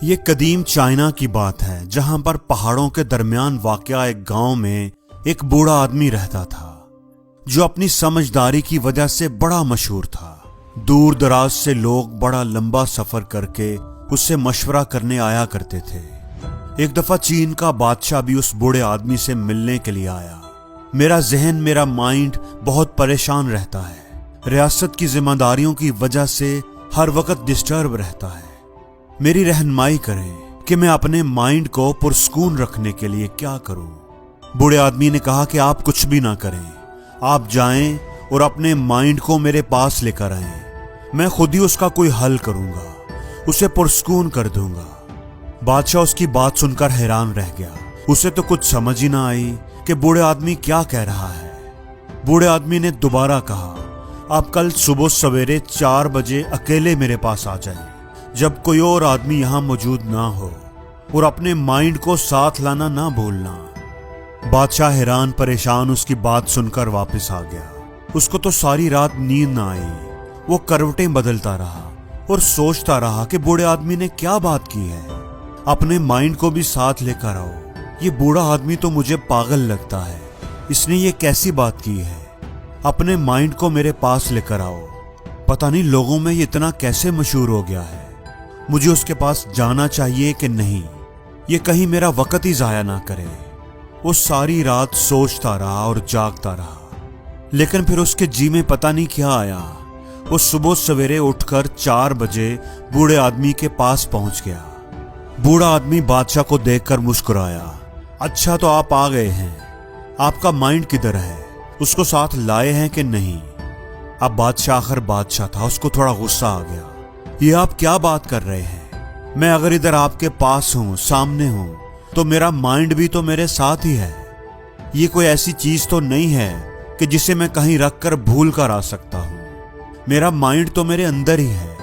یہ قدیم چائنا کی بات ہے جہاں پر پہاڑوں کے درمیان واقع ایک گاؤں میں ایک بوڑھا آدمی رہتا تھا جو اپنی سمجھداری کی وجہ سے بڑا مشہور تھا۔ دور دراز سے لوگ بڑا لمبا سفر کر کے اس سے مشورہ کرنے آیا کرتے تھے۔ ایک دفعہ چین کا بادشاہ بھی اس بوڑھے آدمی سے ملنے کے لیے آیا۔ میرا مائنڈ بہت پریشان رہتا ہے، ریاست کی ذمہ داریوں کی وجہ سے ہر وقت ڈسٹرب رہتا ہے، میری رہنمائی کریں کہ میں اپنے مائنڈ کو پرسکون رکھنے کے لیے کیا کروں۔ بوڑھے آدمی نے کہا کہ آپ کچھ بھی نہ کریں، آپ جائیں اور اپنے مائنڈ کو میرے پاس لے کر آئیں، میں خود ہی اس کا کوئی حل کروں گا، اسے پرسکون کر دوں گا۔ بادشاہ اس کی بات سن کر حیران رہ گیا، اسے تو کچھ سمجھ ہی نہ آئی کہ بوڑھے آدمی کیا کہہ رہا ہے۔ بوڑھے آدمی نے دوبارہ کہا، آپ کل صبح سویرے 4 بجے اکیلے میرے پاس آ جائیں، جب کوئی اور آدمی یہاں موجود نہ ہو، اور اپنے مائنڈ کو ساتھ لانا نہ بھولنا۔ بادشاہ حیران پریشان اس کی بات سن کر واپس آ گیا۔ اس کو تو ساری رات نیند نہ آئی، وہ کروٹیں بدلتا رہا اور سوچتا رہا کہ بوڑھے آدمی نے کیا بات کی ہے، اپنے مائنڈ کو بھی ساتھ لے کر آؤ۔ یہ بوڑھا آدمی تو مجھے پاگل لگتا ہے، اس نے یہ کیسی بات کی ہے، اپنے مائنڈ کو میرے پاس لے کر آؤ۔ پتہ نہیں لوگوں میں یہ اتنا کیسے مشہور ہو گیا ہے، مجھے اس کے پاس جانا چاہیے کہ نہیں، یہ کہیں میرا وقت ہی ضائع نہ کرے۔ وہ ساری رات سوچتا رہا اور جاگتا رہا، لیکن پھر اس کے جی میں پتہ نہیں کیا آیا۔ وہ صبح سویرے اٹھ کر 4 بجے بوڑھے آدمی کے پاس پہنچ گیا۔ بوڑھا آدمی بادشاہ کو دیکھ کر مسکرایا، اچھا تو آپ آ گئے ہیں، آپ کا مائنڈ کدھر ہے، اس کو ساتھ لائے ہیں کہ نہیں؟ اب بادشاہ آخر بادشاہ تھا، اس کو تھوڑا غصہ آ گیا، یہ آپ کیا بات کر رہے ہیں؟ میں اگر ادھر آپ کے پاس ہوں، سامنے ہوں، تو میرا مائنڈ بھی تو میرے ساتھ ہی ہے، یہ کوئی ایسی چیز تو نہیں ہے کہ جسے میں کہیں رکھ کر بھول کر آ سکتا ہوں، میرا مائنڈ تو میرے اندر ہی ہے۔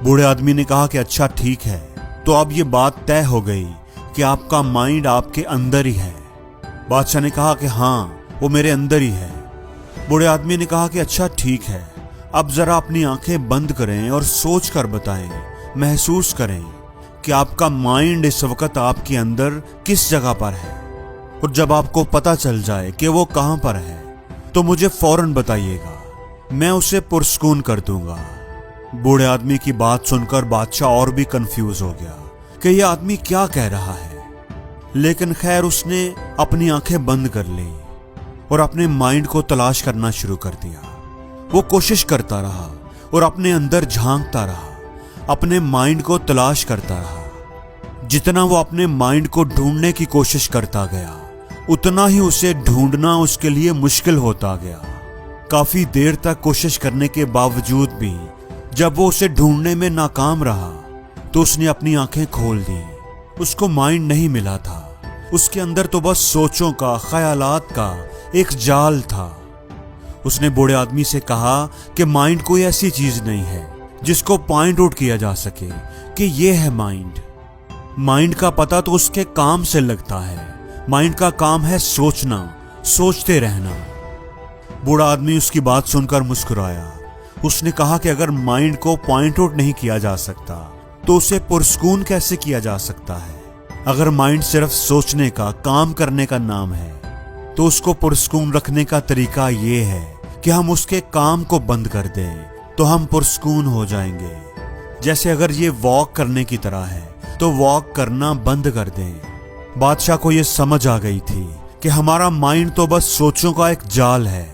بوڑھے آدمی نے کہا کہ اچھا ٹھیک ہے، تو اب یہ بات طے ہو گئی کہ آپ کا مائنڈ آپ کے اندر ہی ہے۔ بادشاہ نے کہا کہ ہاں، وہ میرے اندر ہی ہے۔ بوڑھے آدمی نے کہا کہ اچھا ٹھیک ہے، اب ذرا اپنی آنکھیں بند کریں اور سوچ کر بتائیں، محسوس کریں کہ آپ کا مائنڈ اس وقت آپ کے اندر کس جگہ پر ہے، اور جب آپ کو پتہ چل جائے کہ وہ کہاں پر ہے تو مجھے فوراً بتائیے گا، میں اسے پرسکون کر دوں گا۔ بوڑھے آدمی کی بات سن کر بادشاہ اور بھی کنفیوز ہو گیا کہ یہ آدمی کیا کہہ رہا ہے، لیکن خیر اس نے اپنی آنکھیں بند کر لی اور اپنے مائنڈ کو تلاش کرنا شروع کر دیا۔ وہ کوشش کرتا رہا اور اپنے اندر جھانکتا رہا، اپنے مائنڈ کو تلاش کرتا رہا۔ جتنا وہ اپنے مائنڈ کو ڈھونڈنے کی کوشش کرتا گیا، اتنا ہی اسے ڈھونڈنا اس کے لیے مشکل ہوتا گیا۔ کافی دیر تک کوشش کرنے کے باوجود بھی جب وہ اسے ڈھونڈنے میں ناکام رہا تو اس نے اپنی آنکھیں کھول دیں۔ اس کو مائنڈ نہیں ملا تھا، اس کے اندر تو بس سوچوں کا، خیالات کا ایک جال تھا۔ اس نے بوڑھے آدمی سے کہا کہ مائنڈ کوئی ایسی چیز نہیں ہے جس کو پوائنٹ آؤٹ کیا جا سکے کہ یہ ہے مائنڈ۔ مائنڈ کا پتہ تو اس کے کام سے لگتا ہے، مائنڈ کا کام ہے سوچنا، سوچتے رہنا۔ بوڑھا آدمی اس کی بات سن کر مسکرایا۔ اس نے کہا کہ اگر مائنڈ کو پوائنٹ آؤٹ نہیں کیا جا سکتا تو اسے پرسکون کیسے کیا جا سکتا ہے؟ اگر مائنڈ صرف سوچنے کا، کام کرنے کا نام ہے تو اس کو پرسکون رکھنے کا طریقہ یہ ہے کہ ہم اس کے کام کو بند کر دیں تو ہم پرسکون ہو جائیں گے۔ جیسے اگر یہ واک کرنے کی طرح ہے تو واک کرنا بند کر دیں۔ بادشاہ کو یہ سمجھ آ گئی تھی کہ ہمارا مائنڈ تو بس سوچوں کا ایک جال ہے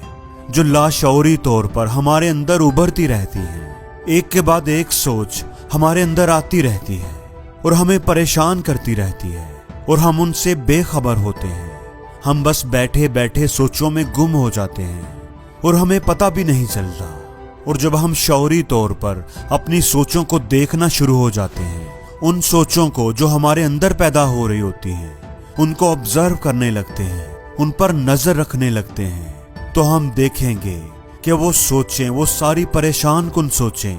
جو لاشعوری طور پر ہمارے اندر ابھرتی رہتی ہے، ایک کے بعد ایک سوچ ہمارے اندر آتی رہتی ہے اور ہمیں پریشان کرتی رہتی ہے، اور ہم ان سے بے خبر ہوتے ہیں۔ ہم بس بیٹھے بیٹھے سوچوں میں گم ہو جاتے ہیں اور ہمیں پتہ بھی نہیں چلتا، اور جب ہم شعوری طور پر اپنی سوچوں کو دیکھنا شروع ہو جاتے ہیں، ان سوچوں کو جو ہمارے اندر پیدا ہو رہی ہوتی ہیں، ان کو آبزرو کرنے لگتے ہیں، ان پر نظر رکھنے لگتے ہیں، تو ہم دیکھیں گے کہ وہ سوچیں، وہ ساری پریشان کن سوچیں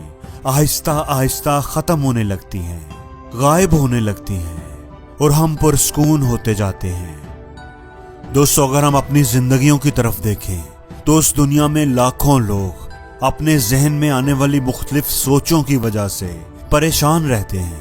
آہستہ آہستہ ختم ہونے لگتی ہیں، غائب ہونے لگتی ہیں، اور ہم پرسکون ہوتے جاتے ہیں۔ دوستو، اگر ہم اپنی زندگیوں کی طرف دیکھیں تو اس دنیا میں لاکھوں لوگ اپنے ذہن میں آنے والی مختلف سوچوں کی وجہ سے پریشان رہتے ہیں۔